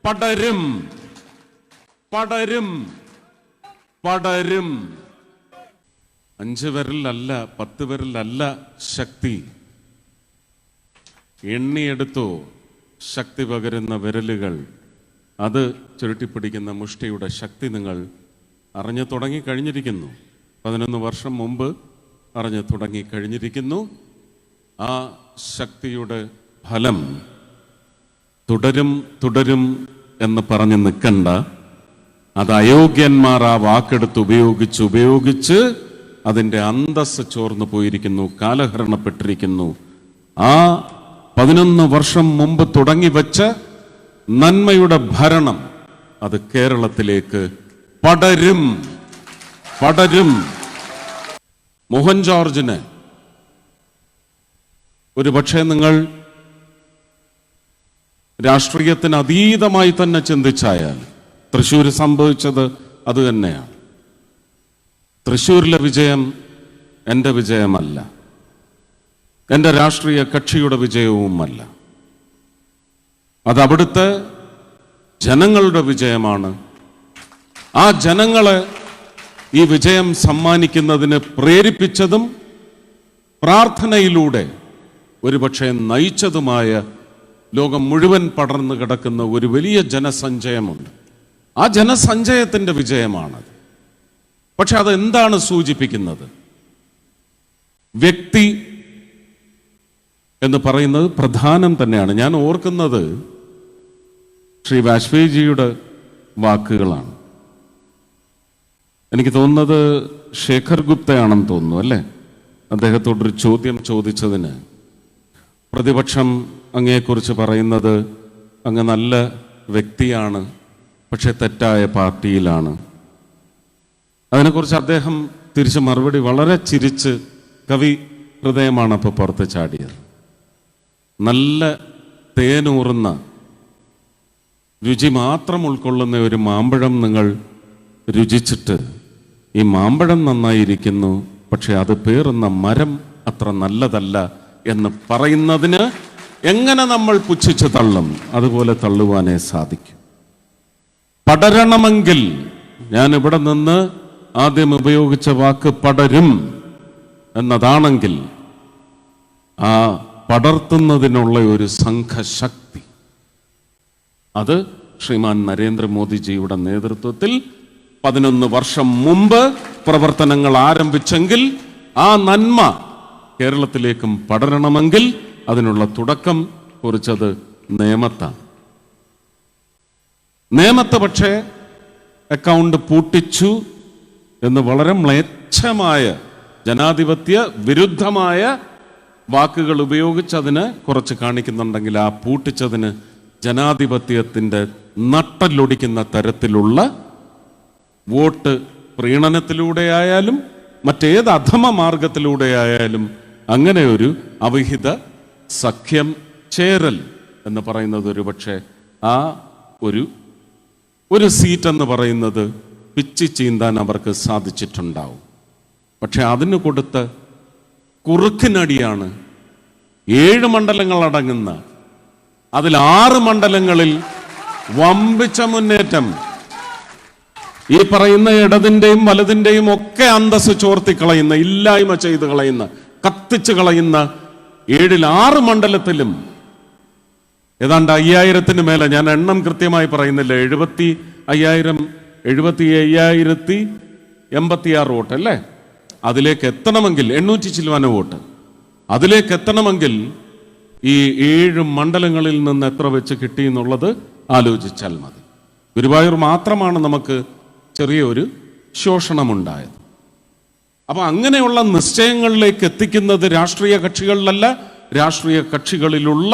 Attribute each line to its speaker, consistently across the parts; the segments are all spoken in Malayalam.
Speaker 1: പടരും പടരും പടരും. 5 വിരലിലല്ല 10 വിരലിലല്ല ശക്തി. എണ്ണിയെടുത്തോ ശക്തി പകരുന്ന വിരലുകൾ, അത് ചുരുട്ടിപ്പിടിക്കുന്ന മുഷ്ടിയുടെ ശക്തി നിങ്ങൾ അറിഞ്ഞു തുടങ്ങി കഴിഞ്ഞിരിക്കുന്നു. 11 വർഷം മുമ്പ് അറിഞ്ഞു തുടങ്ങി കഴിഞ്ഞിരിക്കുന്നു. ആ ശക്തിയുടെ ഫലം തുടരും തുടരും എന്ന് പറഞ്ഞ് നിൽക്കണ്ട. അത് അയോഗ്യന്മാർ ആ വാക്കെടുത്ത് ഉപയോഗിച്ച് അതിൻ്റെ അന്തസ്സ് ചോർന്നു പോയിരിക്കുന്നു, കാലഹരണപ്പെട്ടിരിക്കുന്നു. ആ 11 വർഷം മുമ്പ് തുടങ്ങി വെച്ച നന്മയുടെ ഭരണം അത് കേരളത്തിലേക്ക് പടരും പടരും. മോഹൻ ജോർജിന് ഒരു പക്ഷേ നിങ്ങൾ രാഷ്ട്രീയത്തിന് അതീതമായി തന്നെ ചിന്തിച്ചായാൽ തൃശ്ശൂർ സംഭവിച്ചത് അത് തന്നെയാണ്. തൃശ്ശൂരിലെ വിജയം എൻ്റെ വിജയമല്ല, എൻ്റെ രാഷ്ട്രീയ കക്ഷിയുടെ വിജയവുമല്ല. അത് അവിടുത്തെ ജനങ്ങളുടെ വിജയമാണ്. ആ ജനങ്ങളെ ഈ വിജയം സമ്മാനിക്കുന്നതിന് പ്രേരിപ്പിച്ചതും പ്രാർത്ഥനയിലൂടെ ഒരുപക്ഷെ നയിച്ചതുമായ ലോകം മുഴുവൻ പടർന്നു കിടക്കുന്ന ഒരു വലിയ ജനസഞ്ചയമുണ്ട്. ആ ജനസഞ്ചയത്തിൻ്റെ വിജയമാണത്. പക്ഷെ അതെന്താണ് സൂചിപ്പിക്കുന്നത്? വ്യക്തി എന്ന് പറയുന്നത് പ്രധാനം തന്നെയാണ്. ഞാൻ ഓർക്കുന്നത് ശ്രീ വാജ്പേയിജിയുടെ വാക്കുകളാണ്. എനിക്ക് തോന്നുന്നത് ശേഖർ ഗുപ്തയാണെന്ന് തോന്നുന്നു, അല്ലേ? അദ്ദേഹത്തോടൊരു ചോദ്യം ചോദിച്ചതിന് പ്രതിപക്ഷം അങ്ങയെക്കുറിച്ച് പറയുന്നത് അങ്ങ് നല്ല വ്യക്തിയാണ്, പക്ഷെ തെറ്റായ പാർട്ടിയിലാണ്. അതിനെക്കുറിച്ച് അദ്ദേഹം തിരിച്ച് മറുപടി വളരെ ചിരിച്ച്, കവി ഹൃദയമാണ് അപ്പോൾ പുറത്ത് ചാടിയത്. നല്ല തേനൂറുന്ന രുചി മാത്രം ഉൾക്കൊള്ളുന്ന ഒരു മാമ്പഴം നിങ്ങൾ രുചിച്ചിട്ട് ഈ മാമ്പഴം നന്നായിരിക്കുന്നു, പക്ഷെ അത് പേറുന്ന മരം അത്ര നല്ലതല്ല എന്ന് പറയുന്നതിന് എങ്ങനെ നമ്മൾ പുച്ഛിച്ച് തള്ളും? അതുപോലെ തള്ളുവാനേ സാധിക്കും. പടരണമെങ്കിൽ, ഞാൻ ഇവിടെ നിന്ന് ആദ്യം ഉപയോഗിച്ച വാക്ക് പടരും എന്നതാണെങ്കിൽ, ആ പടർത്തുന്നതിനുള്ള ഒരു സംഘശക്തി അത് ശ്രീമാൻ നരേന്ദ്രമോദിജിയുടെ നേതൃത്വത്തിൽ 11 വർഷം മുമ്പ് പ്രവർത്തനങ്ങൾ ആരംഭിച്ചെങ്കിൽ, ആ നന്മ കേരളത്തിലേക്കും പടരണമെങ്കിൽ അതിനുള്ള തുടക്കം കുറിച്ചത് നേമത്താണ്. നേമത്ത് പക്ഷേ അക്കൗണ്ട് പൂട്ടിച്ചു എന്ന് വളരെ മ്ലേച്ഛമായ ജനാധിപത്യ വിരുദ്ധമായ വാക്കുകൾ ഉപയോഗിച്ച് അതിന് കുറച്ച് കാണിക്കുന്നുണ്ടെങ്കിൽ, ആ പൂട്ടിച്ചതിന് ജനാധിപത്യത്തിൻ്റെ നട്ടലൊടിക്കുന്ന തരത്തിലുള്ള വോട്ട് പ്രീണനത്തിലൂടെയായാലും മറ്റേത് അധമ മാർഗത്തിലൂടെയായാലും അങ്ങനെ ഒരു അവിഹിത സഖ്യം ചേരൽ എന്ന് പറയുന്നത് ഒരുപക്ഷെ ആ ഒരു സീറ്റ് എന്ന് പറയുന്നത് പിച്ചി ചീന്താൻ അവർക്ക് സാധിച്ചിട്ടുണ്ടാവും. പക്ഷെ അതിന് കൊടുത്ത കുറുക്കിനടിയാണ് 7 മണ്ഡലങ്ങൾ അടങ്ങുന്ന, അതിൽ 6 മണ്ഡലങ്ങളിൽ വമ്പിച്ച മുന്നേറ്റം. ഈ പറയുന്ന ഇടതിൻ്റെയും വലതിൻ്റെയും ഒക്കെ അന്തസ് ചോർത്തിക്കളയുന്ന, ഇല്ലായ്മ ചെയ്ത് കളയുന്ന, കത്തിച്ച് കളയുന്ന 6 മണ്ഡലത്തിലും ഏതാണ്ട് 5000-ന് മേലെ, ഞാൻ എണ്ണം കൃത്യമായി പറയുന്നില്ല, 75,086 വോട്ട് അല്ലേ? അതിലേക്ക് എത്തണമെങ്കിൽ 800 ചില്ലുവാന വോട്ട്, അതിലേക്ക് എത്തണമെങ്കിൽ ഈ 7 മണ്ഡലങ്ങളിൽ നിന്ന് എത്ര വെച്ച് കിട്ടി എന്നുള്ളത് ആലോചിച്ചാൽ മതി. ഗുരുവായൂർ മാത്രമാണ് നമുക്ക് ചെറിയൊരു ശോഷണമുണ്ടായത്. അപ്പൊ അങ്ങനെയുള്ള നിശ്ചയങ്ങളിലേക്ക് എത്തിക്കുന്നത് രാഷ്ട്രീയ കക്ഷികളിലല്ല, രാഷ്ട്രീയ കക്ഷികളിലുള്ള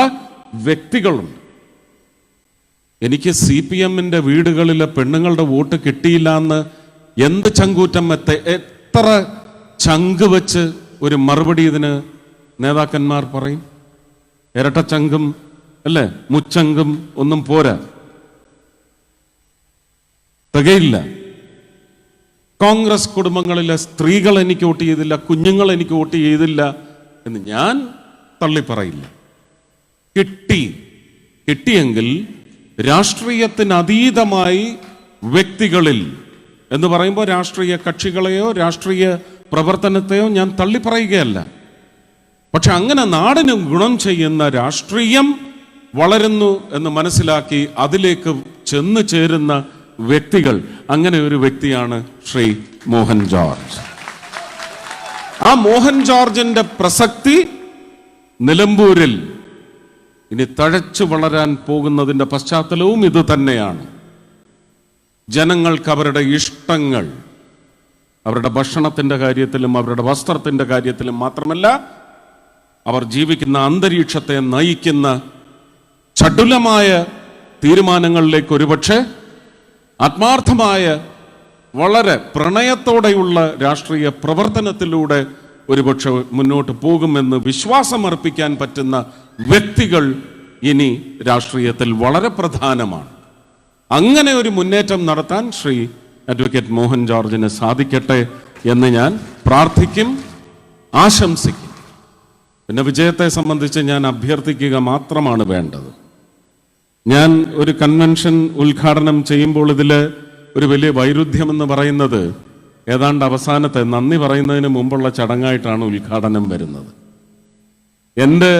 Speaker 1: വ്യക്തികളുണ്ട്. എനിക്ക് CPM-ന്റെ വീടുകളിലെ പെണ്ണുങ്ങളുടെ വോട്ട് കിട്ടിയില്ല എന്ന് എന്ത് ചങ്കൂറ്റം, എത്ര ചങ്ക് വെച്ച് ഒരു മറുപടി ഇതിന് നേതാക്കന്മാർ പറയും? ഇരട്ടച്ചങ്കും അല്ലേ, മുച്ചങ്കും ഒന്നും പോരാ, തികയില്ല. കോൺഗ്രസ് കുടുംബങ്ങളിലെ സ്ത്രീകൾ എനിക്ക് വോട്ട് ചെയ്തില്ല, കുഞ്ഞുങ്ങൾ എനിക്ക് വോട്ട് ചെയ്തില്ല എന്ന് ഞാൻ തള്ളിപ്പറയില്ല. കിട്ടിയെങ്കിൽ രാഷ്ട്രീയത്തിനതീതമായി വ്യക്തികളിൽ എന്ന് പറയുമ്പോൾ രാഷ്ട്രീയ കക്ഷികളെയോ രാഷ്ട്രീയ പ്രവർത്തനത്തെയോ ഞാൻ തള്ളിപ്പറയുകയല്ല. പക്ഷെ അങ്ങനെ നാടിന് ഗുണം ചെയ്യുന്ന രാഷ്ട്രീയം വളരുന്നു എന്ന് മനസ്സിലാക്കി അതിലേക്ക് ചെന്നു ചേരുന്ന വ്യക്തികൾ, അങ്ങനെ ഒരു വ്യക്തിയാണ് ശ്രീ മോഹൻ ജോർജ്. ആ മോഹൻ ജോർജിന്റെ പ്രസക്തി നിലമ്പൂരിൽ ഇനി തഴച്ചു വളരാൻ പോകുന്നതിന്റെ പശ്ചാത്തലവും ഇത് തന്നെയാണ്. ജനങ്ങൾക്ക് അവരുടെ ഇഷ്ടങ്ങൾ, അവരുടെ ഭക്ഷണത്തിന്റെ കാര്യത്തിലും അവരുടെ വസ്ത്രത്തിന്റെ കാര്യത്തിലും മാത്രമല്ല, അവർ ജീവിക്കുന്ന അന്തരീക്ഷത്തെ നയിക്കുന്ന ചടുലമായ തീരുമാനങ്ങളിലേക്ക് ഒരുപക്ഷെ ആത്മാർത്ഥമായ വളരെ പ്രണയത്തോടെയുള്ള രാഷ്ട്രീയ പ്രവർത്തനത്തിലൂടെ ഒരുപക്ഷെ മുന്നോട്ട് പോകുമെന്ന് വിശ്വാസമർപ്പിക്കാൻ പറ്റുന്ന വ്യക്തികൾ ഇനി രാഷ്ട്രീയത്തിൽ വളരെ പ്രധാനമാണ്. അങ്ങനെ ഒരു മുന്നേറ്റം നടത്താൻ ശ്രീ അഡ്വക്കേറ്റ് മോഹൻ ജോർജിന് സാധിക്കട്ടെ എന്ന് ഞാൻ പ്രാർത്ഥിക്കും, ആശംസിക്കും. പിന്നെ വിജയത്തെ സംബന്ധിച്ച് ഞാൻ അഭ്യർത്ഥിക്കുക മാത്രമാണ് വേണ്ടത്. ഞാൻ ഒരു കൺവെൻഷൻ ഉദ്ഘാടനം ചെയ്യുമ്പോൾ ഇതിൽ ഒരു വലിയ വൈരുദ്ധ്യം എന്ന് പറയുന്നത് ഏതാണ്ട് അവസാനത്തെ നന്ദി പറയുന്നതിന് മുമ്പുള്ള ചടങ്ങായിട്ടാണ് ഉദ്ഘാടനം വരുന്നത്. എൻ്റെ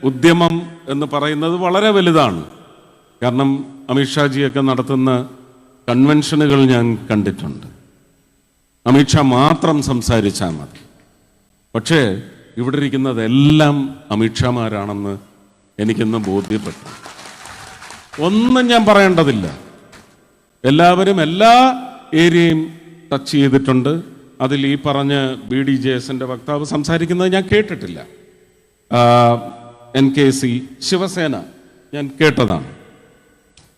Speaker 1: ഉദ്യമം എന്ന് പറയുന്നത് വളരെ വലുതാണ്. കാരണം അമിത്ഷാജിയൊക്കെ നടത്തുന്ന കൺവെൻഷനുകൾ ഞാൻ കണ്ടിട്ടുണ്ട്. അമിത്ഷാ മാത്രം സംസാരിച്ചാൽ മതി. പക്ഷേ ഇവിടെ ഇരിക്കുന്നതെല്ലാം അമിത്ഷാമാരാണെന്ന് എനിക്കിന്ന് ബോധ്യപ്പെട്ടു. ഒന്നും ഞാൻ പറയേണ്ടതില്ല. എല്ലാവരും എല്ലാ ഏരിയയും ടച്ച് ചെയ്തിട്ടുണ്ട്. അതിൽ ഈ പറഞ്ഞ BDJSന്റെ വക്താവ് സംസാരിക്കുന്നത് ഞാൻ കേട്ടിട്ടില്ല. NKC, ശിവസേന ഞാൻ കേട്ടതാണ്.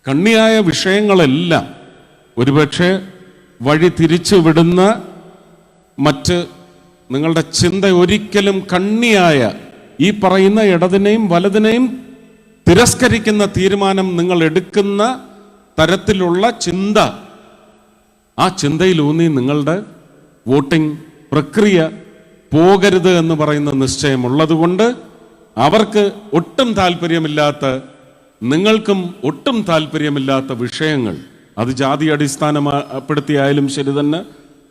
Speaker 1: കണ്ണിയായ വിഷയങ്ങളെല്ലാം ഒരുപക്ഷെ വഴി തിരിച്ചു വിടുന്ന മറ്റ് നിങ്ങളുടെ ചിന്ത ഒരിക്കലും കണ്ണിയായ ഈ പറയുന്ന ഇടതിനെയും വലതിനെയും തിരസ്കരിക്കുന്ന തീരുമാനം നിങ്ങൾ എടുക്കുന്ന തരത്തിലുള്ള ചിന്ത, ആ ചിന്തയിലൂന്നി നിങ്ങളുടെ വോട്ടിംഗ് പ്രക്രിയ പോകരുത് എന്ന് പറയുന്ന നിശ്ചയമുള്ളതുകൊണ്ട് അവർക്ക് ഒട്ടും താല്പര്യമില്ലാത്ത, നിങ്ങൾക്കും ഒട്ടും താല്പര്യമില്ലാത്ത വിഷയങ്ങൾ, അത് ജാതി അടിസ്ഥാനപ്പെടുത്തിയായാലും ശരി തന്നെ,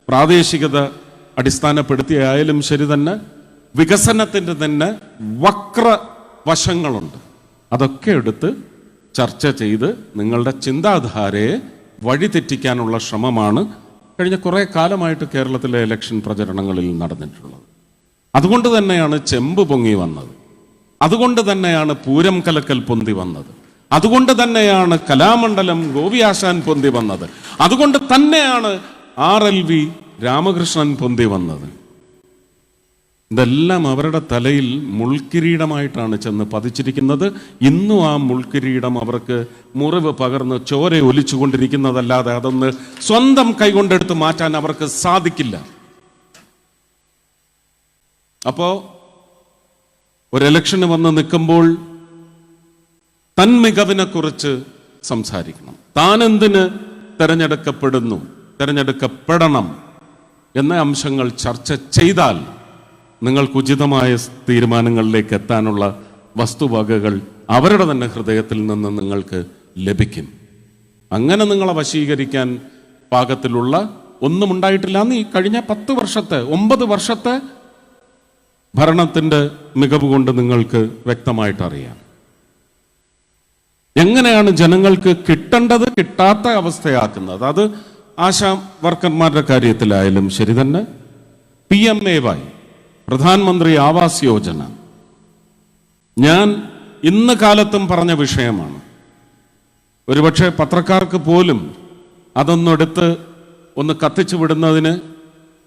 Speaker 1: പ്രാദേശികത അടിസ്ഥാനപ്പെടുത്തിയായാലും ശരി തന്നെ, വികസനത്തിൻ്റെ തന്നെ വക്രവശങ്ങളുണ്ട്. അതൊക്കെ എടുത്ത് ചർച്ച ചെയ്ത് നിങ്ങളുടെ ചിന്താധാരയെ വഴിതെറ്റിക്കാനുള്ള ശ്രമമാണ് കഴിഞ്ഞ കുറേ കാലമായിട്ട് കേരളത്തിലെ ഇലക്ഷൻ പ്രചരണങ്ങളിൽ നടന്നിട്ടുള്ളത്. അതുകൊണ്ട് തന്നെയാണ് ചെമ്പ് പൊങ്ങി വന്നത്, അതുകൊണ്ട് തന്നെയാണ് പൂരം കലക്കൽ പൊന്തി വന്നത്, അതുകൊണ്ട് തന്നെയാണ് കലാമണ്ഡലം ഗോപിയാശാൻ പൊന്തി വന്നത്, അതുകൊണ്ട് തന്നെയാണ് RLV രാമകൃഷ്ണൻ പൊന്തി വന്നത്. ഇതെല്ലാം അവരുടെ തലയിൽ മുൾക്കിരീടമായിട്ടാണ് ചെന്ന് പതിച്ചിരിക്കുന്നത്. ഇന്നും ആ മുൾക്കിരീടം അവർക്ക് മുറിവ് പകർന്ന് ചോര ഒലിച്ചുകൊണ്ടിരിക്കുന്നതല്ലാതെ അതൊന്ന് സ്വന്തം കൈകൊണ്ടെടുത്ത് മാറ്റാൻ അവർക്ക് സാധിക്കില്ല. അപ്പോ ഒരു ഇലക്ഷന് വന്ന് നിൽക്കുമ്പോൾ തൻ മികവിനെ കുറിച്ച് സംസാരിക്കണം. താൻ എന്തിന് തെരഞ്ഞെടുക്കപ്പെടണം എന്ന അംശങ്ങൾ ചർച്ച ചെയ്താൽ നിങ്ങൾക്ക് ഉചിതമായ തീരുമാനങ്ങളിലേക്ക് എത്താനുള്ള വസ്തുവകകൾ അവരുടെ തന്നെ ഹൃദയത്തിൽ നിന്ന് നിങ്ങൾക്ക് ലഭിക്കും. അങ്ങനെ നിങ്ങളെ വശീകരിക്കാൻ പാകത്തിലുള്ള ഒന്നും ഉണ്ടായിട്ടില്ല എന്ന് ഈ കഴിഞ്ഞ 9 വർഷത്തെ ഭരണത്തിൻ്റെ മികവ് കൊണ്ട് നിങ്ങൾക്ക് വ്യക്തമായിട്ട് അറിയാം. എങ്ങനെയാണ് ജനങ്ങൾക്ക് കിട്ടേണ്ടത് കിട്ടാത്ത അവസ്ഥയാക്കുന്നത്? അത് ആശാ വർക്കർമാരുടെ കാര്യത്തിലായാലും ശരി തന്നെ, PMAY, പ്രധാനമന്ത്രി ആവാസ് യോജന, ഞാൻ ഇന്ന് കാലത്തും പറഞ്ഞ വിഷയമാണ്. ഒരുപക്ഷെ പത്രക്കാർക്ക് പോലും അതൊന്നെടുത്ത് ഒന്ന് കത്തിച്ചു വിടുന്നതിന്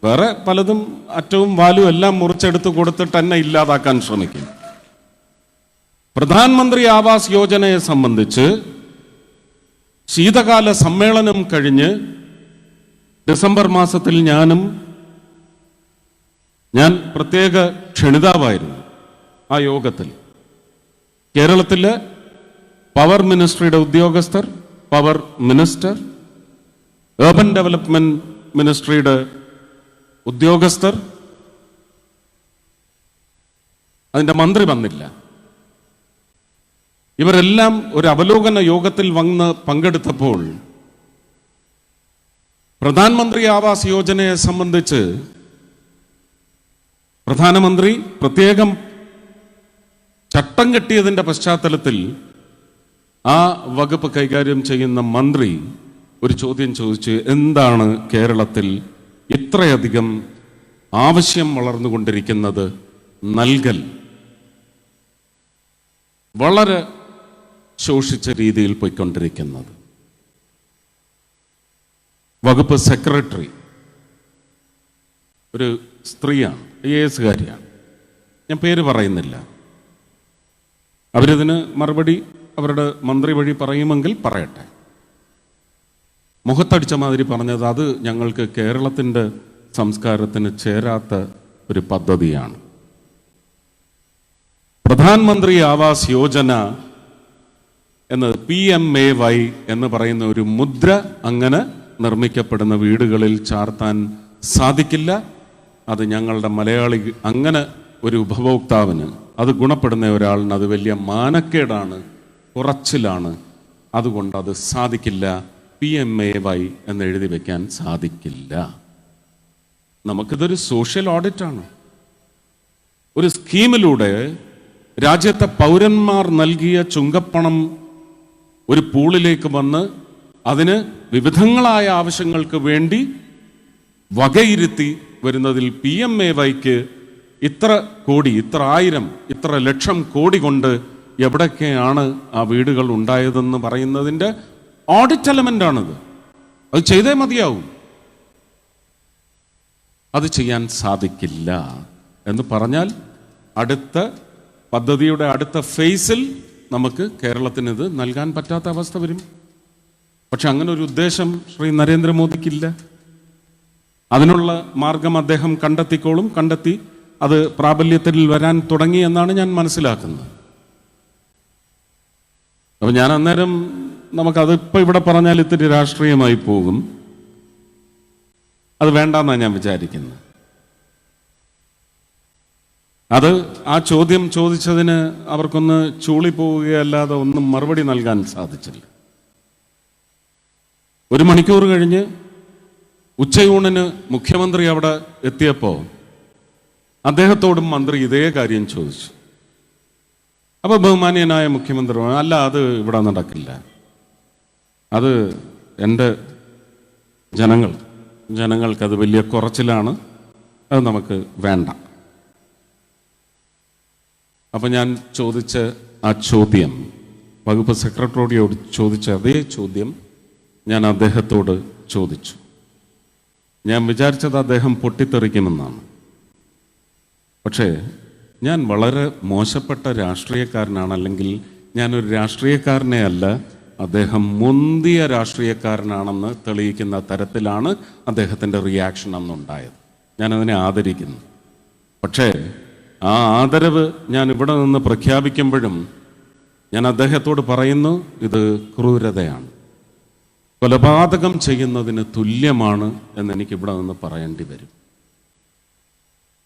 Speaker 1: വേറെ പലതും അറ്റവും വാലും എല്ലാം മുറിച്ചെടുത്ത് കൊടുത്തിട്ട് തന്നെ ഇല്ലാതാക്കാൻ ശ്രമിക്കും. പ്രധാനമന്ത്രി ആവാസ് യോജനയെ സംബന്ധിച്ച് ശീതകാല സമ്മേളനം കഴിഞ്ഞ് ഡിസംബർ മാസത്തിൽ ഞാൻ പ്രത്യേക ക്ഷണിതാവായിരുന്നു ആ യോഗത്തിൽ. കേരളത്തിലെ പവർ മിനിസ്ട്രിയുടെ ഉദ്യോഗസ്ഥർ, പവർ മിനിസ്റ്റർ, urban ഡെവലപ്മെന്റ് മിനിസ്ട്രിയുടെ ഉദ്യോഗസ്ഥർ, അതിൻ്റെ മന്ത്രി വന്നില്ല. ഇവരെല്ലാം ഒരു അവലോകന യോഗത്തിൽ വന്ന് പങ്കെടുത്തപ്പോൾ പ്രധാനമന്ത്രി ആവാസ് യോജനയെ സംബന്ധിച്ച് പ്രധാനമന്ത്രി പ്രത്യേകം ചട്ടം കെട്ടിയതിൻ്റെ പശ്ചാത്തലത്തിൽ ആ വകുപ്പ് കൈകാര്യം ചെയ്യുന്ന മന്ത്രി ഒരു ചോദ്യം ചോദിച്ച്, എന്താണ് കേരളത്തിൽ ഇത്രയധികം ആവശ്യം വളർന്നുകൊണ്ടിരിക്കുന്നത്? നൽകൽ വളരെ ശോഷിച്ച രീതിയിൽ പോയിക്കൊണ്ടിരിക്കുന്നത്. വകുപ്പ് സെക്രട്ടറി ഒരു സ്ത്രീയാണ്, IAS കാരിയാണ്, ഞാൻ പേര് പറയുന്നില്ല. അവരിതിന് മറുപടി അവരുടെ മന്ത്രി വഴി പറയുമെങ്കിൽ പറയട്ടെ. മുഖത്തടിച്ച മാതിരി പറഞ്ഞത് അത് ഞങ്ങൾക്ക് കേരളത്തിൻ്റെ സംസ്കാരത്തിന് ചേരാത്ത ഒരു പദ്ധതിയാണ്. പ്രധാനമന്ത്രി ആവാസ് യോജന എന്നത് PMAY എന്ന് പറയുന്ന ഒരു മുദ്ര അങ്ങനെ നിർമ്മിക്കപ്പെടുന്ന വീടുകളിൽ ചാർത്താൻ സാധിക്കില്ല. അത് ഞങ്ങളുടെ മലയാളി അങ്ങനെ ഒരു ഉപഭോക്താവിന്, അത് ഗുണപ്പെടുന്ന ഒരാളിന് അത് വലിയ മാനക്കേടാണ്, കുറച്ചിലാണ്. അതുകൊണ്ട് അത് സാധിക്കില്ല. PMAY എന്ന് എഴുതി വെക്കാൻ സാധിക്കില്ല. നമുക്കിതൊരു സോഷ്യൽ ഓഡിറ്റാണ്. ഒരു സ്കീമിലൂടെ രാജ്യത്തെ പൗരന്മാർ നൽകിയ ചുങ്കപ്പണം ഒരു പൂളിലേക്ക് വന്ന് അതിന് വിവിധങ്ങളായ ആവശ്യങ്ങൾക്ക് വേണ്ടി വകയിരുത്തി വരുന്നതിൽ PMAYക്ക് ഇത്ര കോടി, ഇത്ര ആയിരം, ഇത്ര ലക്ഷം കോടി കൊണ്ട് എവിടൊക്കെയാണ് ആ വീടുകൾ ഉണ്ടായതെന്ന് പറയുന്നതിൻ്റെ ഓഡിറ്റ് എലമെന്റ് ആണത്. അത് ചെയ്തേ മതിയാവും. അത് ചെയ്യാൻ സാധിക്കില്ല എന്ന് പറഞ്ഞാൽ അടുത്ത പദ്ധതിയുടെ അടുത്ത ഫേസിൽ നമുക്ക് കേരളത്തിന് ഇത് നൽകാൻ പറ്റാത്ത അവസ്ഥ വരും. പക്ഷെ അങ്ങനെ ഒരു ഉദ്ദേശം ശ്രീ നരേന്ദ്രമോദിക്കില്ല. അതിനുള്ള മാർഗം അദ്ദേഹം കണ്ടെത്തിക്കോളും. കണ്ടെത്തി അത് പ്രാബല്യത്തിൽ വരാൻ തുടങ്ങി എന്നാണ് ഞാൻ മനസ്സിലാക്കുന്നത്. അപ്പം ഞാൻ അന്നേരം നമുക്കതിപ്പോൾ ഇവിടെ പറഞ്ഞാൽ ഇത്തിരി രാഷ്ട്രീയമായി പോകും. അത് വേണ്ടെന്നാണ് ഞാൻ വിചാരിക്കുന്നത്. അത് ആ ചോദ്യം ചോദിച്ചതിന് അവർക്കൊന്ന് ചൂളിപ്പോവുകയല്ലാതെ ഒന്നും മറുപടി നൽകാൻ സാധിച്ചില്ല. 1 മണിക്കൂർ കഴിഞ്ഞ് ഉച്ചയൂണിന് മുഖ്യമന്ത്രി അവിടെ എത്തിയപ്പോൾ അദ്ദേഹത്തോടും മന്ത്രി ഇതേ കാര്യം ചോദിച്ചു. അപ്പോൾ ബഹുമാനീയനായ മുഖ്യമന്ത്രി അല്ല, അത് ഇവിടെ നടക്കില്ല, അത് എൻ്റെ ജനങ്ങൾക്കത് വലിയ കുറച്ചിലാണ്, അത് നമുക്ക് വേണ്ട. അപ്പം ഞാൻ ചോദിച്ച ആ ചോദ്യം, വകുപ്പ് സെക്രട്ടറിയോട് ചോദിച്ച അതേ ചോദ്യം ഞാൻ അദ്ദേഹത്തോട് ചോദിച്ചു. ഞാൻ വിചാരിച്ചത് അദ്ദേഹം പൊട്ടിത്തെറിക്കുമെന്നാണ്. പക്ഷേ ഞാൻ വളരെ മോശപ്പെട്ട രാഷ്ട്രീയക്കാരനാണ്, അല്ലെങ്കിൽ ഞാനൊരു രാഷ്ട്രീയക്കാരനെ അല്ല, അദ്ദേഹം മുന്തിയ രാഷ്ട്രീയക്കാരനാണെന്ന് തെളിയിക്കുന്ന തരത്തിലാണ് അദ്ദേഹത്തിൻ്റെ റിയാക്ഷൻ അന്നുണ്ടായത്. ഞാനതിനെ ആദരിക്കുന്നു. പക്ഷേ ആ ആദരവ് ഞാൻ ഇവിടെ നിന്ന് പ്രഖ്യാപിക്കുമ്പോഴും ഞാൻ അദ്ദേഹത്തോട് പറയുന്നു, ഇത് ക്രൂരതയാണ്, കൊലപാതകം ചെയ്യുന്നതിന് തുല്യമാണ് എന്നെനിക്കിവിടെ നിന്ന് പറയേണ്ടി വരും.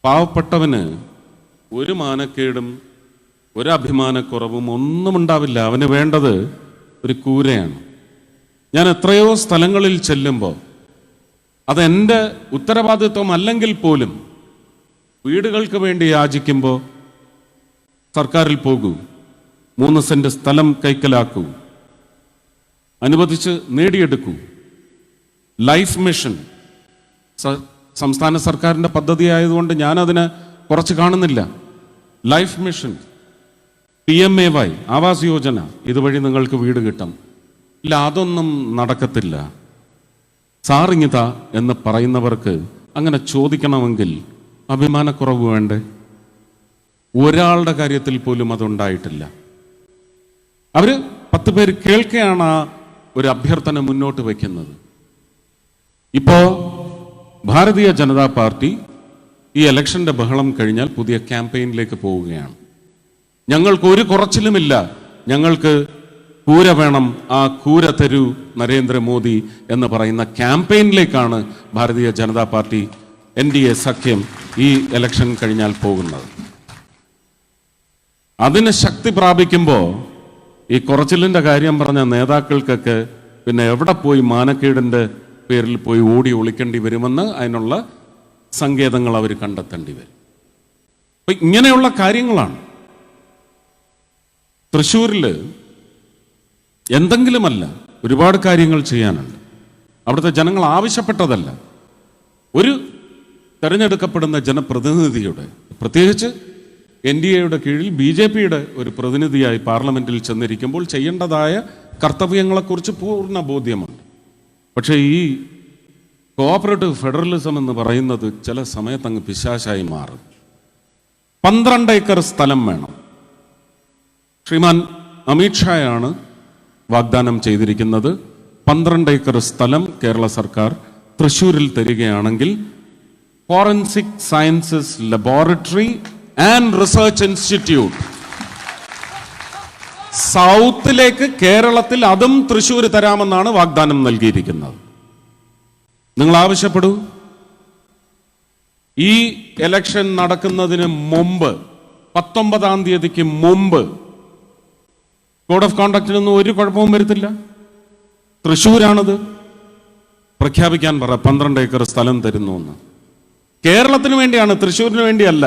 Speaker 1: പാവപ്പെട്ടവന് ഒരു മാനക്കേടും ഒരു അഭിമാനക്കുറവും ഒന്നും ഉണ്ടാവില്ല. അവന് വേണ്ടത് ഒരു കൂരയാണ്. ഞാൻ എത്രയോ സ്ഥലങ്ങളിൽ ചെല്ലുമ്പോൾ അതെൻ്റെ ഉത്തരവാദിത്വം അല്ലെങ്കിൽ പോലും വീടുകൾക്ക് വേണ്ടി യാചിക്കുമ്പോൾ സർക്കാരിൽ പോകൂ, 3 സെന്റ് സ്ഥലം കൈക്കലാക്കൂ, അനുവദിച്ച് നേടിയെടുക്കൂ. ലൈഫ് മിഷൻ സംസ്ഥാന സർക്കാരിൻ്റെ പദ്ധതി ആയതുകൊണ്ട് ഞാനതിനെ കുറച്ച് കാണുന്നില്ല. Life mission, PMAY, Awas Yojana, ഇതുവഴി നിങ്ങൾക്ക് വീട് കിട്ടും. ഇല്ല, അതൊന്നും നടക്കത്തില്ല. സാറിങ്ങിത എന്ന് പറയുന്നവർക്ക് അങ്ങനെ ചോദിക്കണമെങ്കിൽ അഭിമാനക്കുറവ് വേണ്ടേ? ഒരാളുടെ കാര്യത്തിൽ പോലും അതുണ്ടായിട്ടില്ല. അവർ 10 പേര് കേൾക്കെയാണ് ആ ഒരു അഭ്യർത്ഥന മുന്നോട്ട് വയ്ക്കുന്നത്. ഇപ്പോൾ ഭാരതീയ ജനതാ പാർട്ടി ഈ ഇലക്ഷൻ്റെ ബഹളം കഴിഞ്ഞാൽ പുതിയ ക്യാമ്പയിനിലേക്ക് പോവുകയാണ്. ഞങ്ങൾക്ക് ഒരു കുറച്ചിലുമില്ല, ഞങ്ങൾക്ക് കൂര വേണം, ആ കൂര തരൂ നരേന്ദ്രമോദി എന്ന് പറയുന്ന ക്യാമ്പയിനിലേക്കാണ് ഭാരതീയ ജനതാ പാർട്ടി NDA സഖ്യം ഈ ഇലക്ഷൻ കഴിഞ്ഞാൽ പോകുന്നത്. അതിന് ശക്തി പ്രാപിക്കുമ്പോൾ ഈ കുറച്ചിലിൻ്റെ കാര്യം പറഞ്ഞ നേതാക്കൾക്കൊക്കെ പിന്നെ എവിടെ പോയി മാനക്കേടിൻ്റെ പേരിൽ പോയി ഓടി ഒളിക്കേണ്ടി വരുമെന്ന് അതിനുള്ള സങ്കേതങ്ങൾ അവർ കണ്ടെത്തേണ്ടി വരും. അപ്പൊ ഇങ്ങനെയുള്ള കാര്യങ്ങളാണ്. തൃശ്ശൂരിൽ എന്തെങ്കിലുമല്ല, ഒരുപാട് കാര്യങ്ങൾ ചെയ്യാനുണ്ട്. അവിടുത്തെ ജനങ്ങൾ ആവശ്യപ്പെട്ടതല്ല. ഒരു തെരഞ്ഞെടുക്കപ്പെടുന്ന ജനപ്രതിനിധിയുടെ, പ്രത്യേകിച്ച് NDAയുടെ കീഴിൽ BJPയുടെ ഒരു പ്രതിനിധിയായി പാർലമെന്റിൽ ചെന്നിരിക്കുമ്പോൾ ചെയ്യേണ്ടതായ കർത്തവ്യങ്ങളെക്കുറിച്ച് പൂർണ്ണ ബോധ്യമുണ്ട്. പക്ഷേ ഈ കോഓപ്പറേറ്റീവ് ഫെഡറലിസം എന്ന് പറയുന്നത് ചില സമയത്ത് അങ്ങ് പിശാചായി മാറും. 12 ഏക്കർ സ്ഥലം വേണം. ശ്രീമാൻ അമിത്ഷായാണ് വാഗ്ദാനം ചെയ്തിരിക്കുന്നത്. 12 ഏക്കർ സ്ഥലം കേരള സർക്കാർ തൃശ്ശൂരിൽ തരികയാണെങ്കിൽ forensic sciences laboratory and research institute സൗത്തിലേക്ക് കേരളത്തിൽ അതും തൃശ്ശൂർ തരാമെന്നാണ് വാഗ്ദാനം നൽകിയിരിക്കുന്നത്. നിങ്ങൾ ആവശ്യപ്പെടൂ. ഈ ഇലക്ഷൻ നടക്കുന്നതിന് മുമ്പ് 19-ാം തീയതിക്ക് മുമ്പ് കോഡ് ഓഫ് കോണ്ടക്റ്റിനൊന്നും ഒരു കുഴപ്പവും വരുത്തില്ല. തൃശ്ശൂരാണത്. പ്രഖ്യാപിക്കാൻ പറ 12 ഏക്കർ സ്ഥലം തരുന്നു എന്ന്. കേരളത്തിന് വേണ്ടിയാണ്, തൃശ്ശൂരിന് വേണ്ടിയല്ല.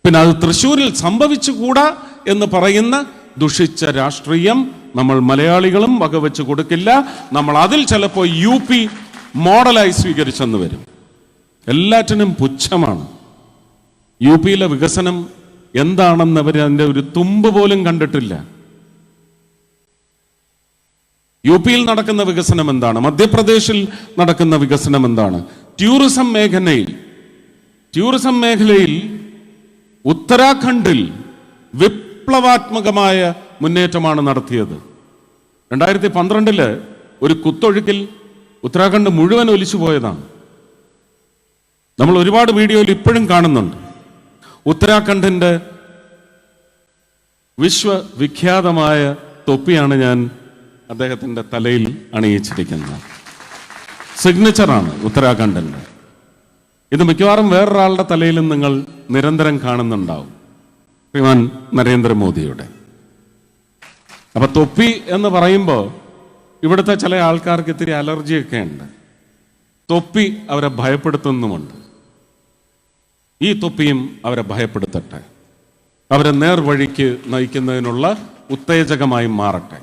Speaker 1: പിന്നെ അത് തൃശ്ശൂരിൽ സംഭവിച്ചുകൂടാ എന്ന് പറയുന്ന ദുഷിച്ച രാഷ്ട്രീയം നമ്മൾ മലയാളികളും വകവെച്ച് കൊടുക്കില്ല. നമ്മൾ അതിൽ ചിലപ്പോൾ UP മോഡലായി സ്വീകരിച്ചെന്ന് വരും. എല്ലാറ്റിനും പുച്ഛമാണ്. UPയിലെ വികസനം എന്താണെന്ന് അവർ അതിൻ്റെ ഒരു തുമ്പ് പോലും കണ്ടിട്ടില്ല. UPയിൽ നടക്കുന്ന വികസനം എന്താണ്? മധ്യപ്രദേശിൽ നടക്കുന്ന വികസനം എന്താണ്? ടൂറിസം മേഖലയിൽ ഉത്തരാഖണ്ഡിൽ വിപ്ലവാത്മകമായ മുന്നേറ്റമാണ് നടത്തിയത്. 2012 ഒരു കുത്തൊഴുക്കിൽ ഉത്തരാഖണ്ഡ് മുഴുവൻ ഒലിച്ചു പോയതാണ്. നമ്മൾ ഒരുപാട് വീഡിയോയിൽ ഇപ്പോഴും കാണുന്നുണ്ട്. ഉത്തരാഖണ്ഡിന്റെ വിശ്വവിഖ്യാതമായ തൊപ്പിയാണ് ഞാൻ അദ്ദേഹത്തിന്റെ തലയിൽ അണിയിച്ചിരിക്കുന്നത്. സിഗ്നേച്ചറാണ് ഉത്തരാഖണ്ഡിന്റെ. ഇത് മിക്കവാറും വേറൊരാളുടെ തലയിലും നിങ്ങൾ നിരന്തരം കാണുന്നുണ്ടാവും, ശ്രീമാൻ നരേന്ദ്രമോദിയുടെ. അപ്പൊ തൊപ്പി എന്ന് പറയുമ്പോൾ ഇവിടുത്തെ ചില ആൾക്കാർക്ക് ഇത്തിരി അലർജിയൊക്കെ ഉണ്ട്. തൊപ്പി അവരെ ഭയപ്പെടുത്തുന്നുമുണ്ട്. ഈ തൊപ്പിയും അവരെ ഭയപ്പെടുത്തട്ടെ, അവരെ നേർവഴിക്ക് നയിക്കുന്നതിനുള്ള ഉത്തേജകമായി മാറട്ടെ.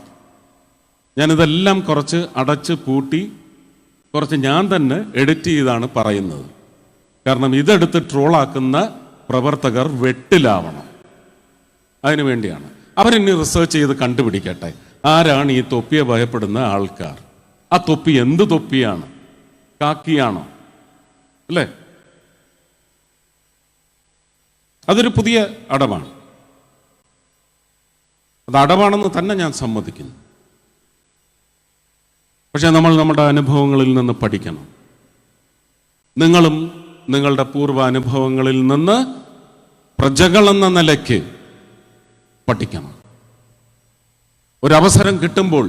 Speaker 1: ഞാനിതെല്ലാം കുറച്ച് അടച്ച് പൂട്ടി കുറച്ച് ഞാൻ തന്നെ എഡിറ്റ് ചെയ്താണ് പറയുന്നത്. കാരണം ഇതെടുത്ത് ട്രോളാക്കുന്ന പ്രവർത്തകർ വെട്ടിലാവണം. അതിനു വേണ്ടിയാണ്. അവരിനി റിസർച്ച് ചെയ്ത് കണ്ടുപിടിക്കട്ടെ ആരാണ് ഈ തൊപ്പിയെ ഭയപ്പെടുന്ന ആൾക്കാർ. ആ തൊപ്പി എന്ത് തൊപ്പിയാണ്? കാക്കിയാണോ? അല്ലേ? അതൊരു പുതിയ അടവാണ്. അത് അടവാണെന്ന് തന്നെ ഞാൻ സമ്മതിക്കുന്നു. പക്ഷെ നമ്മൾ നമ്മുടെ അനുഭവങ്ങളിൽ നിന്ന് പഠിക്കണം. നിങ്ങളും നിങ്ങളുടെ പൂർവ്വ അനുഭവങ്ങളിൽ നിന്ന് പ്രജകളെന്ന നിലയ്ക്ക് പഠിക്കണം. ഒരവസരം കിട്ടുമ്പോൾ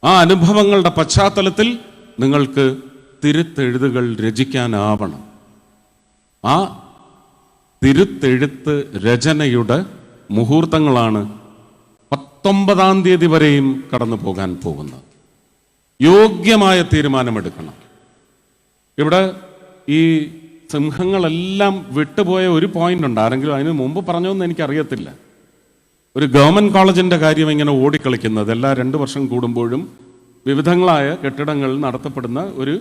Speaker 1: ആ അനുഭവങ്ങളുടെ പശ്ചാത്തലത്തിൽ നിങ്ങൾക്ക് തിരുത്തെഴുതുകൾ രചിക്കാനാവണം. ആ തിരുത്തെഴുത്ത് രചനയുടെ മുഹൂർത്തങ്ങളാണ് 19-ാം തീയതി വരെയും കടന്നു പോകാൻ പോകുന്നത്. യോഗ്യമായ തീരുമാനമെടുക്കണം. ഇവിടെ ഈ സിംഹങ്ങളെല്ലാം വിട്ടുപോയ ഒരു പോയിന്റ് ഉണ്ട്. ആരെങ്കിലും അതിന് മുമ്പ് പറഞ്ഞോന്ന് എനിക്കറിയത്തില്ല. ഒരു ഗവൺമെന്റ് കോളേജിന്റെ കാര്യം ഇങ്ങനെ ഓടിക്കളിക്കുന്നത്, എല്ലാ 2 വർഷം കൂടുമ്പോഴും വിവിധങ്ങളായ കെട്ടിടങ്ങൾ നടത്തപ്പെടുന്ന ഒരു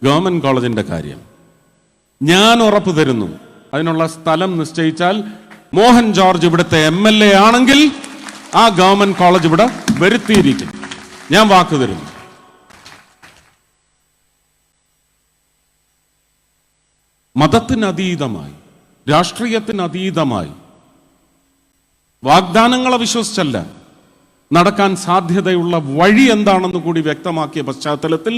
Speaker 1: ഗവൺമെന്റ് കോളേജിന്റെ കാര്യം. ഞാൻ ഉറപ്പ് തരുന്നു, അതിനുള്ള സ്ഥലം നിശ്ചയിച്ചാൽ മോഹൻ ജോർജ് ഇവിടുത്തെ MLA ആണെങ്കിൽ ആ ഗവൺമെന്റ് കോളേജ് ഇവിടെ വരുത്തിയിരിക്കും. ഞാൻ വാക്ക് തരുന്നു. മതത്തിനതീതമായി, രാഷ്ട്രീയത്തിനതീതമായി, വാഗ്ദാനങ്ങളെ വിശ്വസിച്ചല്ല, നടക്കാൻ സാധ്യതയുള്ള വഴി എന്താണെന്ന് കൂടി വ്യക്തമാക്കിയ പശ്ചാത്തലത്തിൽ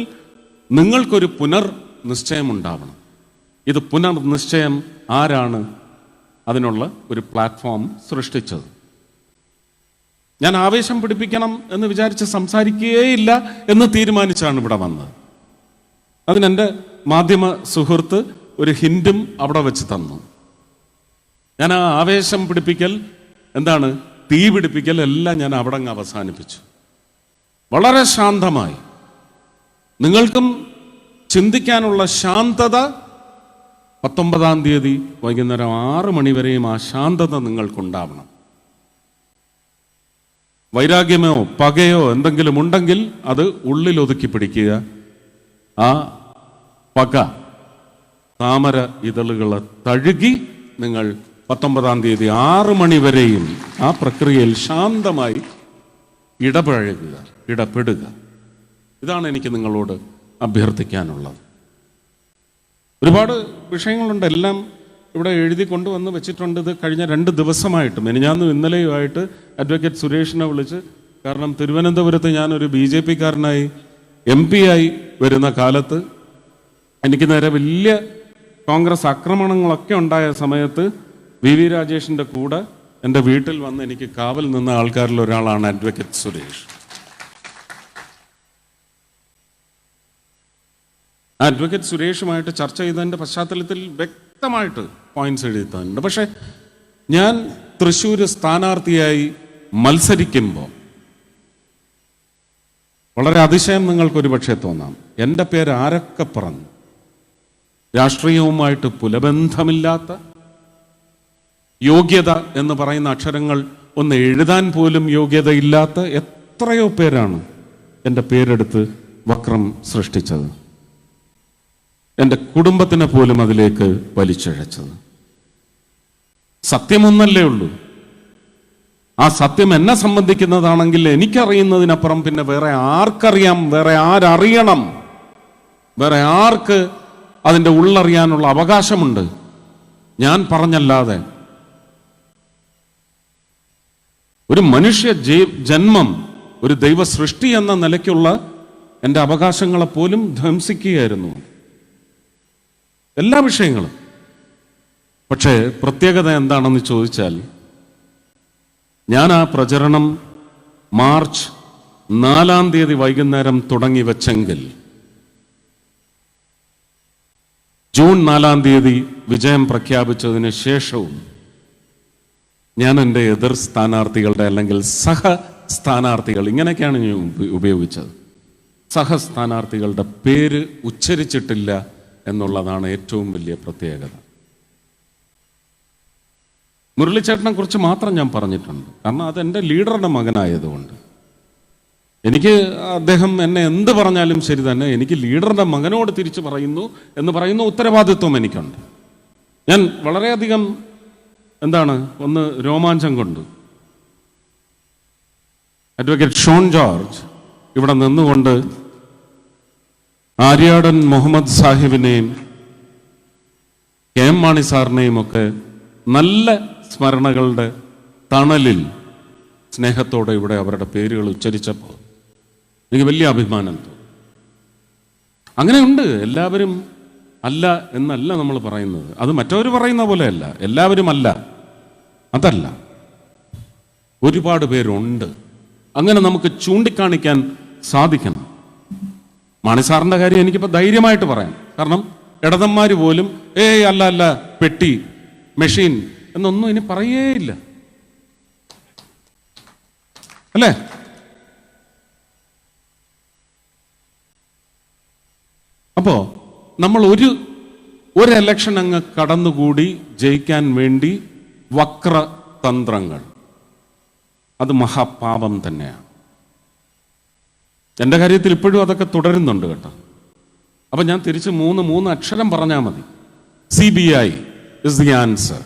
Speaker 1: നിങ്ങൾക്കൊരു പുനർനിശ്ചയം ഉണ്ടാവണം. ഇത് പുനർനിശ്ചയം ആരാണ് അതിനുള്ള ഒരു പ്ലാറ്റ്ഫോം സൃഷ്ടിച്ചത്? ഞാൻ ആവേശം പിടിപ്പിക്കണം എന്ന് വിചാരിച്ച് സംസാരിക്കുകയില്ല എന്ന് തീരുമാനിച്ചാണ് ഇവിടെ വന്നത്. അതിനെൻ്റെ മാധ്യമ സുഹൃത്ത് ഒരു ഹിൻഡും അവിടെ വെച്ച് തന്നു. ഞാൻ ആ ആവേശം പിടിപ്പിക്കൽ എന്താണ്, തീ പിടിപ്പിക്കൽ എല്ലാം ഞാൻ അവിടെ അങ്ങ് അവസാനിപ്പിച്ചു. വളരെ ശാന്തമായി. നിങ്ങൾക്കും ചിന്തിക്കാനുള്ള ശാന്തത 19-ാം തീയതി വൈകുന്നേരം 6 മണി വരെയും ആ ശാന്തത നിങ്ങൾക്കുണ്ടാവണം. വൈരാഗ്യമോ പകയോ എന്തെങ്കിലും ഉണ്ടെങ്കിൽ അത് ഉള്ളിൽ ഒതുക്കി പിടിക്കുക. ആ പക താമര ഇതളുകളെ തഴുകി നിങ്ങൾ 19-ാം തീയതി 6 മണി വരെയും ആ പ്രക്രിയയിൽ ശാന്തമായി ഇടപെടുക. ഇതാണ് എനിക്ക് നിങ്ങളോട് അഭ്യർത്ഥിക്കാനുള്ളത്. ഒരുപാട് വിഷയങ്ങളുണ്ട്, എല്ലാം ഇവിടെ എഴുതി കൊണ്ടുവന്ന് വെച്ചിട്ടുണ്ട്. ഇത് കഴിഞ്ഞ 2 ദിവസമായിട്ട്, മെനിഞ്ഞാന്നും ഇന്നലെയുമായിട്ട് അഡ്വക്കേറ്റ് സുരേഷിനെ വിളിച്ച്, കാരണം തിരുവനന്തപുരത്ത് ഞാനൊരു BJP-കാരനായി MP ആയി വരുന്ന കാലത്ത് എനിക്ക് നേരെ വലിയ കോൺഗ്രസ് ആക്രമണങ്ങളൊക്കെ ഉണ്ടായ സമയത്ത് VV രാജേഷിൻ്റെ കൂടെ എൻ്റെ വീട്ടിൽ വന്ന് എനിക്ക് കാവൽ നിന്ന ആൾക്കാരിൽ ഒരാളാണ് അഡ്വക്കേറ്റ് സുരേഷ്. അഡ്വക്കേറ്റ് സുരേഷുമായിട്ട് ചർച്ച ചെയ്തതിൻ്റെ പശ്ചാത്തലത്തിൽ വ്യക്തമായിട്ട് പോയിന്റ്സ് എഴുതി തന്നിട്ടുണ്ട്. പക്ഷെ ഞാൻ തൃശ്ശൂർ സ്ഥാനാർത്ഥിയായി മത്സരിക്കുമ്പോൾ വളരെ അതിശയം നിങ്ങൾക്കൊരു പക്ഷേ തോന്നാം. എൻ്റെ പേര് ആരൊക്കെ പറഞ്ഞു, രാഷ്ട്രീയവുമായിട്ട് പുലബന്ധമില്ലാത്ത, യോഗ്യത എന്ന് പറയുന്ന അക്ഷരങ്ങൾ ഒന്ന് എഴുതാൻ പോലും യോഗ്യതയില്ലാത്ത എത്രയോ പേരാണ് എൻ്റെ പേരെടുത്ത് വക്രം സൃഷ്ടിച്ചത്, എൻ്റെ കുടുംബത്തിനെ പോലും അതിലേക്ക് വലിച്ചിഴച്ചത്. സത്യമൊന്നല്ലേ ഉള്ളൂ. ആ സത്യം എന്നെ സംബന്ധിക്കുന്നതാണെങ്കിൽ എനിക്കറിയുന്നതിനപ്പുറം പിന്നെ വേറെ ആർക്കറിയാം, വേറെ ആരറിയണം, വേറെ ആർക്ക് അതിൻ്റെ ഉള്ളറിയാനുള്ള അവകാശമുണ്ട്? ഞാൻ പറഞ്ഞല്ലാതെ. ഒരു മനുഷ്യ ജന്മം, ഒരു ദൈവ സൃഷ്ടി എന്ന നിലയ്ക്കുള്ള എൻ്റെ അവകാശങ്ങളെപ്പോലും ധ്വംസിക്കുകയായിരുന്നു എല്ലാ വിഷയങ്ങളും. പക്ഷേ പ്രത്യേകത എന്താണെന്ന് ചോദിച്ചാൽ, ഞാൻ ആ പ്രചരണം മാർച്ച് 4-ാം തീയതി വൈകുന്നേരം തുടങ്ങി വെച്ചെങ്കിൽ ജൂൺ 4-ാം തീയതി വിജയം പ്രഖ്യാപിച്ചതിന് ശേഷവും ഞാൻ എൻ്റെ എതിർ സ്ഥാനാർത്ഥികളുടെ അല്ലെങ്കിൽ സഹ സ്ഥാനാർത്ഥികൾ, ഇങ്ങനെയൊക്കെയാണ് ഞാൻ ഉപയോഗിച്ചത്, സഹ സ്ഥാനാർത്ഥികളുടെ പേര് ഉച്ചരിച്ചിട്ടില്ല എന്നുള്ളതാണ് ഏറ്റവും വലിയ പ്രത്യേകത. മുരളിച്ചേട്ടനെ കുറിച്ച് മാത്രം ഞാൻ പറഞ്ഞിട്ടുണ്ട്, കാരണം അതെൻ്റെ ലീഡറുടെ മകനായതുകൊണ്ട്. എനിക്ക് അദ്ദേഹം എന്നെ എന്ത് പറഞ്ഞാലും ശരി തന്നെ, എനിക്ക് ലീഡറുടെ മകനോട് തിരിച്ചു പറയുന്നു എന്ന് പറയുന്ന ഉത്തരവാദിത്വം എനിക്കുണ്ട്. ഞാൻ വളരെയധികം ഒന്ന് രോമാഞ്ചം കൊണ്ട് അഡ്വക്കേറ്റ് ഷോൺ ജോർജ് ഇവിടെ നിന്നുകൊണ്ട് ആര്യാടൻ മുഹമ്മദ് സാഹിബിനെയും KM മാണി സാറിനെയും ഒക്കെ നല്ല സ്മരണകളുടെ തണലിൽ സ്നേഹത്തോടെ ഇവിടെ അവരുടെ പേരുകൾ ഉച്ചരിച്ചപ്പോൾ എനിക്ക് വലിയ അഭിമാനം തോന്നി. അങ്ങനെയുണ്ട്, എല്ലാവരും അല്ല എന്നല്ല നമ്മൾ പറയുന്നത്. അത് മറ്റവർ പറയുന്ന പോലെയല്ല, എല്ലാവരും അല്ല, അതല്ല, ഒരുപാട് പേരുണ്ട്. അങ്ങനെ നമുക്ക് ചൂണ്ടിക്കാണിക്കാൻ സാധിക്കണം. മാണിസാറിൻ്റെ കാര്യം എനിക്കിപ്പോൾ ധൈര്യമായിട്ട് പറയാം, കാരണം ഇടതന്മാർ പോലും അല്ല പെട്ടി മെഷീൻ എന്നൊന്നും ഇനി പറയേയില്ല, അല്ലേ? അപ്പോ നമ്മൾ ഒരു എലക്ഷൻ അങ്ങ് കടന്നുകൂടി ജയിക്കാൻ വേണ്ടി വക്രതന്ത്രങ്ങൾ, അത് മഹാപാപം തന്നെയാണ്. എൻ്റെ കാര്യത്തിൽ ഇപ്പോഴും അതൊക്കെ തുടരുന്നുണ്ട് കേട്ടോ. അപ്പം ഞാൻ തിരിച്ച് മൂന്ന് അക്ഷരം പറഞ്ഞാൽ മതി. CBI is the answer,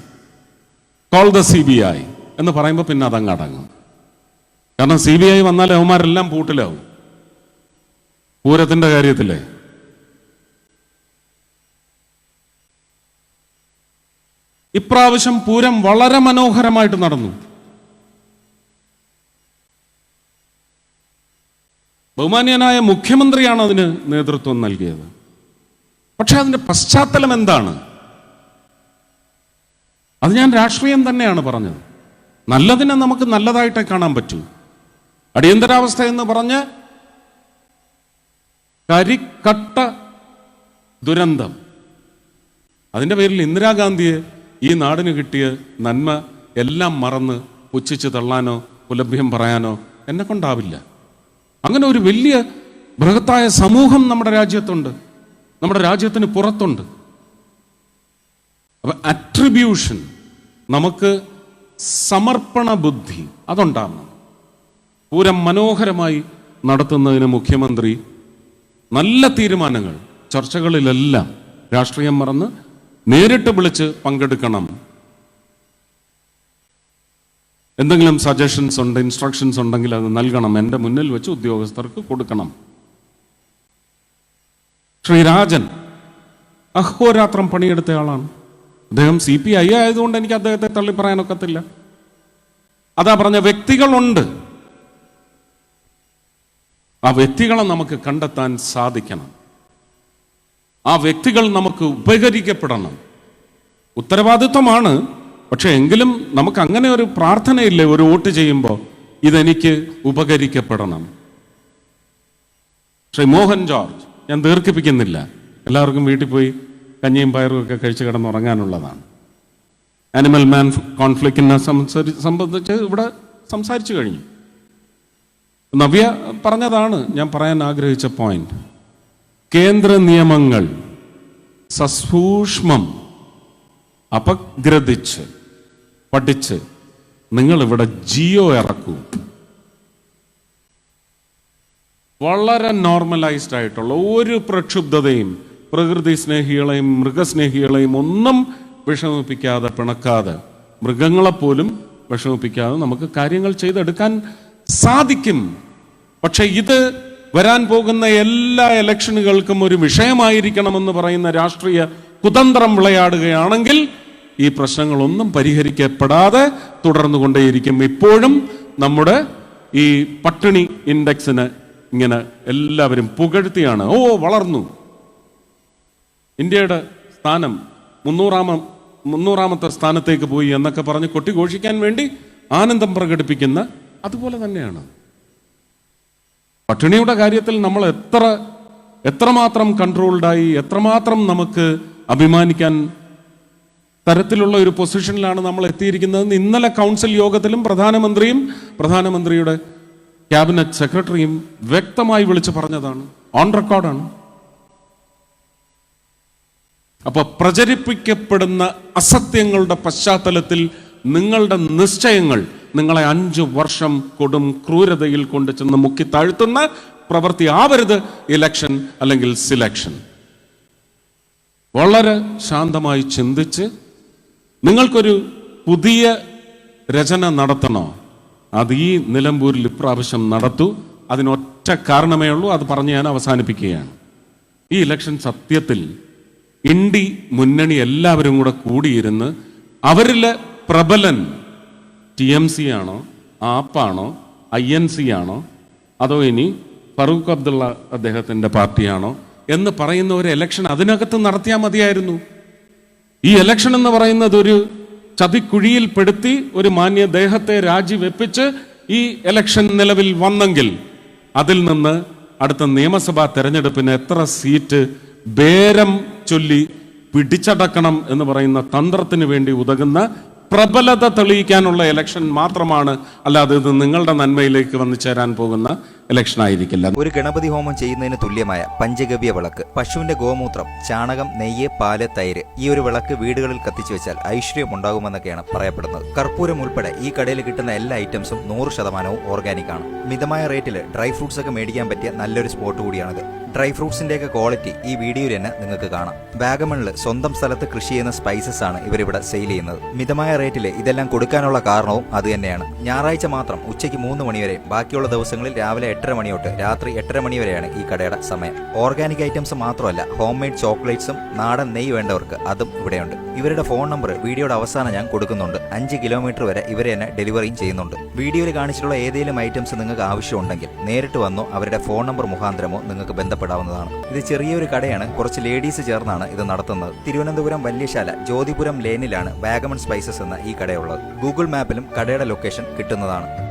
Speaker 1: call the CBI എന്ന് പറയുമ്പോൾ പിന്നെ അതങ്ങ് അടങ്ങും. കാരണം CBI വന്നാൽ അവന്മാരെല്ലാം പൂട്ടിലാവും. പൂരത്തിൻ്റെ കാര്യത്തിലേ ഇപ്രാവശ്യം പൂരം വളരെ മനോഹരമായിട്ട് നടന്നു. ബഹുമാന്യനായ മുഖ്യമന്ത്രിയാണ് അതിന് നേതൃത്വം നൽകിയത്. പക്ഷെ അതിന്റെ പശ്ചാത്തലം എന്താണ്? അത് ഞാൻ രാഷ്ട്രീയം തന്നെയാണ് പറഞ്ഞത്. നല്ലതിനെ നമുക്ക് നല്ലതായിട്ടേ കാണാൻ പറ്റൂ. അടിയന്തരാവസ്ഥ എന്ന് പറഞ്ഞ് കരിക്കട്ട ദുരന്തം, അതിൻ്റെ പേരിൽ ഇന്ദിരാഗാന്ധിയെ ഈ നാടിന് കിട്ടിയ നന്മ എല്ലാം മറന്ന് പുച്ഛിച്ച് തള്ളാനോ പുലഭ്യം പറയാനോ എന്നെ കൊണ്ടാവില്ല. അങ്ങനെ ഒരു വലിയ ബൃഹത്തായ സമൂഹം നമ്മുടെ രാജ്യത്തുണ്ട്, നമ്മുടെ രാജ്യത്തിന് പുറത്തുണ്ട്. അപ്പൊ അട്രിബ്യൂഷൻ, നമുക്ക് സമർപ്പണ ബുദ്ധി അതുണ്ടാവണം. പൂരം മനോഹരമായി നടത്തുന്നതിന് മുഖ്യമന്ത്രി നല്ല തീരുമാനങ്ങൾ, ചർച്ചകളിലെല്ലാം രാഷ്ട്രീയം മറന്ന് നേരിട്ട് വിളിച്ച് പങ്കെടുക്കണം. എന്തെങ്കിലും സജഷൻസ് ഉണ്ട്, ഇൻസ്ട്രക്ഷൻസ് ഉണ്ടെങ്കിൽ അത് നൽകണം, എൻ്റെ മുന്നിൽ വെച്ച് ഉദ്യോഗസ്ഥർക്ക് കൊടുക്കണം. ശ്രീരാജൻ അഹോരാത്രം പണിയെടുത്തയാളാണ്. അദ്ദേഹം CPI ആയതുകൊണ്ട് എനിക്ക് അദ്ദേഹത്തെ തള്ളിപ്പറയാനൊക്കത്തില്ല. അതാ പറഞ്ഞ, വ്യക്തികളുണ്ട്, ആ വ്യക്തികളെ നമുക്ക് കണ്ടെത്താൻ സാധിക്കണം. ആ വ്യക്തികൾ നമുക്ക് ഉപകരിക്കപ്പെടണം. ഉത്തരവാദിത്വമാണ്, പക്ഷെ എങ്കിലും നമുക്ക് അങ്ങനെ ഒരു പ്രാർത്ഥനയില്ലേ ഒരു വോട്ട് ചെയ്യുമ്പോൾ, ഇതെനിക്ക് ഉപകരിക്കപ്പെടണം. ശ്രീ മോഹൻ ജോർജ്, ഞാൻ ദീർഘിപ്പിക്കുന്നില്ല, എല്ലാവർക്കും വീട്ടിൽ പോയി കഞ്ഞിയും പയറും ഒക്കെ കഴിച്ച് കിടന്നുറങ്ങാനുള്ളതാണ്. ആനിമൽ മാൻ കോൺഫ്ലിക്റ്റിനെ സംബന്ധിച്ച് ഇവിടെ സംസാരിച്ചു കഴിഞ്ഞു. നവ്യ പറഞ്ഞതാണ് ഞാൻ പറയാൻ ആഗ്രഹിച്ച പോയിന്റ്. കേന്ദ്ര നിയമങ്ങൾ സസൂക്ഷ്മം അപഗ്രഥിച്ച് പഠിച്ച് നിങ്ങളിവിടെ ജിയോ ഇറക്കൂ. വളരെ നോർമലൈസ്ഡ് ആയിട്ടുള്ള ഒരു പ്രക്ഷുബ്ധതയും പ്രകൃതി സ്നേഹികളെയും മൃഗസ്നേഹികളെയും ഒന്നും വിഷമിപ്പിക്കാതെ, പിണക്കാതെ, മൃഗങ്ങളെപ്പോലും വിഷമിപ്പിക്കാതെ നമുക്ക് കാര്യങ്ങൾ ചെയ്തെടുക്കാൻ സാധിക്കും. പക്ഷെ ഇത് വരാൻ പോകുന്ന എല്ലാ ഇലക്ഷനുകൾക്കും ഒരു വിഷയമായിരിക്കണമെന്ന് പറയുന്ന രാഷ്ട്രീയ കുതന്ത്രം വിളയാടുകയാണെങ്കിൽ ഈ പ്രശ്നങ്ങളൊന്നും പരിഹരിക്കപ്പെടാതെ തുടർന്നുകൊണ്ടേയിരിക്കും. ഇപ്പോഴും നമ്മുടെ ഈ പട്ടിണി ഇൻഡെക്സിന് ഇങ്ങനെ എല്ലാവരും പുകഴ്ത്തിയാണ്, വളർന്നു, ഇന്ത്യയുടെ സ്ഥാനം 300ാമത്തെ സ്ഥാനത്തേക്ക് പോയി എന്നൊക്കെ പറഞ്ഞ് കൊട്ടിഘോഷിക്കാൻ വേണ്ടി ആനന്ദം പ്രകടിപ്പിക്കുന്ന അതുപോലെ തന്നെയാണ് പട്ടിണിയുടെ കാര്യത്തിൽ നമ്മൾ എത്രമാത്രം കൺട്രോൾഡായി, എത്രമാത്രം നമുക്ക് അഭിമാനിക്കാൻ തരത്തിലുള്ള ഒരു പൊസിഷനിലാണ് നമ്മൾ എത്തിയിരിക്കുന്നതെന്ന് ഇന്നലെ കൗൺസിൽ യോഗത്തിലും പ്രധാനമന്ത്രിയുടെ ക്യാബിനറ്റ് സെക്രട്ടറിയും വ്യക്തമായി വിളിച്ചു പറഞ്ഞതാണ്, ഓൺ റെക്കോർഡാണ്. അപ്പൊ പ്രചരിപ്പിക്കപ്പെടുന്ന അസത്യങ്ങളുടെ പശ്ചാത്തലത്തിൽ നിങ്ങളുടെ നിശ്ചയങ്ങൾ നിങ്ങളെ 5 വർഷം കൊടും ക്രൂരതയിൽ കൊണ്ട് ചെന്ന് മുക്കി താഴ്ത്തുന്ന പ്രവൃത്തി ആവരുത് ഇലക്ഷൻ അല്ലെങ്കിൽ സിലക്ഷൻ. വളരെ ശാന്തമായി ചിന്തിച്ച് നിങ്ങൾക്കൊരു പുതിയ രചന നടത്തണോ, അത് ഈ നിലമ്പൂരിൽ ഇപ്രാവശ്യം നടത്തൂ. അതിനൊറ്റ കാരണമേ ഉള്ളൂ, അത് പറഞ്ഞ് ഞാൻ അവസാനിപ്പിക്കുകയാണ്. ഈ ഇലക്ഷൻ സത്യത്തിൽ ഇന്ത്യ മുന്നണി എല്ലാവരും കൂടെ കൂടിയിരുന്ന് അവരിലെ പ്രബലൻ TMC ആണോ, ആപ്പാണോ, INC ആണോ, അതോ ഇനി ഫറൂഖ് അബ്ദുള്ള അദ്ദേഹത്തിൻ്റെ പാർട്ടിയാണോ എന്ന് പറയുന്ന ഒരു ഇലക്ഷൻ അതിനകത്ത് നടത്തിയാൽ മതിയായിരുന്നു. ഈ ഇലക്ഷൻ എന്ന് പറയുന്നത് ഒരു ചതിക്കുഴിയിൽ പെടുത്തി ഒരു മാന്യദേഹത്തെ രാജിവെപ്പിച്ച് ഈ ഇലക്ഷൻ നിലവിൽ വന്നെങ്കിൽ അതിൽ നിന്ന് അടുത്ത നിയമസഭാ തെരഞ്ഞെടുപ്പിന് എത്ര സീറ്റ് ബേരം ചൊല്ലി പിടിച്ചടക്കണം എന്ന് പറയുന്ന തന്ത്രത്തിന് വേണ്ടി ഉതകുന്ന പ്രബലത തെളിയിക്കാനുള്ള ഇലക്ഷൻ മാത്രമാണ്, അല്ലാതെ ഇത് നിങ്ങളുടെ നന്മയിലേക്ക് വന്നു ചേരാൻ പോകുന്ന ഇലക്ഷൻ ആയിരിക്കില്ല.
Speaker 2: ഒരു ഗണപതി ഹോമം ചെയ്യുന്നതിന് തുല്യമായ പഞ്ചഗവ്യ വിളക്ക്, പശുവിന്റെ ഗോമൂത്രം, ചാണകം, നെയ്യ്, പാല്, തൈര്, ഈ ഒരു വിളക്ക് വീടുകളിൽ കത്തിച്ചു വെച്ചാൽ ഐശ്വര്യം ഉണ്ടാകുമെന്നൊക്കെയാണ് പറയപ്പെടുന്നത്. കർപ്പൂരം ഉൾപ്പെടെ ഈ കടയിൽ കിട്ടുന്ന എല്ലാ ഐറ്റംസും 100% ഓർഗാനിക് ആണ്. മിതമായ റേറ്റിൽ ഡ്രൈ ഫ്രൂട്ട്സ് ഒക്കെ മേടിക്കാൻ പറ്റിയ നല്ലൊരു സ്പോട്ട് കൂടിയാണിത്. ഡ്രൈ ഫ്രൂട്ട്സിന്റെയൊക്കെ ക്വാളിറ്റി ഈ വീഡിയോയിൽ തന്നെ നിങ്ങൾക്ക് കാണാം. വാഗമണിൽ സ്വന്തം സ്ഥലത്ത് കൃഷി ചെയ്യുന്ന സ്പൈസസ് ആണ് ഇവരിവിടെ സെയിൽ ചെയ്യുന്നത്. മിതമായ റേറ്റിൽ ഇതെല്ലാം കൊടുക്കാനുള്ള കാരണവും അത് തന്നെയാണ്. ഞായറാഴ്ച മാത്രം ഉച്ചയ്ക്ക് 3 മണി വരെയും ബാക്കിയുള്ള ദിവസങ്ങളിൽ രാവിലെ 8:30 മണി തൊട്ട് രാത്രി 8:30 മണി വരെയാണ് ഈ കടയുടെ സമയം. ഓർഗാനിക് ഐറ്റംസ് മാത്രമല്ല, ഹോം മെയ്ഡ് ചോക്ലേറ്റ്സും നാടൻ നെയ്യ് വേണ്ടവർക്ക് അതും ഇവിടെയുണ്ട്. ഇവരുടെ ഫോൺ നമ്പർ വീഡിയോയുടെ അവസാനം ഞാൻ കൊടുക്കുന്നുണ്ട്. 5 കിലോമീറ്റർ വരെ ഇവരെ തന്നെ ഡെലിവറിയും ചെയ്യുന്നുണ്ട്. വീഡിയോയിൽ കാണിച്ചിട്ടുള്ള ഏതെങ്കിലും ഐറ്റംസ് നിങ്ങൾക്ക് ആവശ്യമുണ്ടെങ്കിൽ നേരിട്ട് വന്നോ അവരുടെ ഫോൺ നമ്പർ മുഖാന്തരമോ നിങ്ങൾക്ക് ബന്ധപ്പെടാവുന്നതാണ്. ഇത് ചെറിയൊരു കടയാണ്, കുറച്ച് ലേഡീസ് ചേർന്നാണ് ഇത് നടത്തുന്നത്. തിരുവനന്തപുരം വല്യശാല ജ്യോതിപുരം ലേനിലാണ് വാഗമൺ സ്പൈസസ് എന്ന ഈ കടയുള്ളത്. ഗൂഗിൾ മാപ്പിലും കടയുടെ ലൊക്കേഷൻ കിട്ടുന്നതാണ്.